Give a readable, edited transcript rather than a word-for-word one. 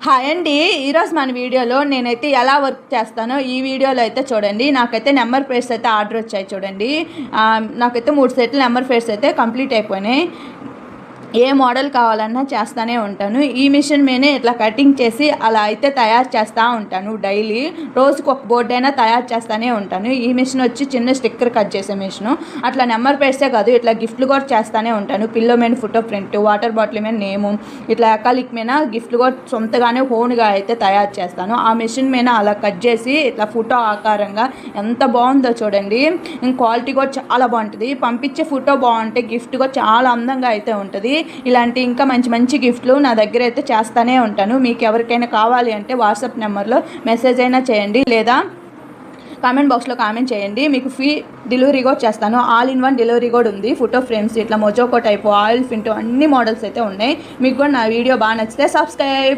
Hi అండి. ఈరోజు మన వీడియోలో నేనైతే ఎలా వర్క్ చేస్తానో ఈ వీడియోలో అయితే చూడండి. నాకైతే నెంబర్ ప్లేట్స్ అయితే ఆర్డర్ వచ్చాయి చూడండి. నాకైతే 3 సెట్లు నెంబర్ ప్లేట్స్ అయితే కంప్లీట్ అయిపోయినాయి. ఏ మోడల్ కావాలన్నా చేస్తూనే ఉంటాను. ఈ మిషన్ మీదే ఇట్లా కటింగ్ చేసి అలా అయితే తయారు చేస్తూ ఉంటాను. డైలీ రోజుకు ఒక బోర్డు అయినా తయారు చేస్తూనే ఉంటాను. ఈ మిషన్ వచ్చి చిన్న స్టిక్కర్ కట్ చేసే మిషను. అట్లా నెంబర్ ప్లేట్సే కాదు, ఇట్లా గిఫ్ట్లు కూడా చేస్తూనే ఉంటాను. పిల్లో మీద ఫోటో ప్రింట్, వాటర్ బాటిల్ మీద నేము, ఇట్లా అకాలిక్ మీద గిఫ్ట్లు కూడా సొంతగానే ఓన్గా అయితే తయారు చేస్తాను. ఆ మిషన్ మీద అలా కట్ చేసి ఇట్లా ఫోటో ఆకారంగా ఎంత బాగుందో చూడండి. క్వాలిటీ కూడా చాలా బాగుంటుంది. పంపించే ఫోటో బాగుంటే గిఫ్ట్ కూడా చాలా అందంగా అయితే ఉంటుంది. ఇలాంటి ఇంకా మంచి మంచి గిఫ్ట్లు నా దగ్గర అయితే చేస్తూనే ఉంటాను. మీకు ఎవరికైనా కావాలి అంటే వాట్సాప్ నెంబర్లో మెసేజ్ అయినా చేయండి, లేదా కామెంట్ బాక్స్లో కామెంట్ చేయండి. మీకు ఫ్రీ డెలివరీ కూడా చేస్తాను. ఆల్ ఇన్ వన్ డెలివరీ కూడా ఉంది. ఫోటో ఫ్రేమ్స్, ఇట్లా మొజోకో టైపు, ఆయిల్ ఫింటో అన్ని మోడల్స్ అయితే ఉన్నాయి. మీకు కూడా నా వీడియో బాగా నచ్చితే సబ్స్క్రైబ్.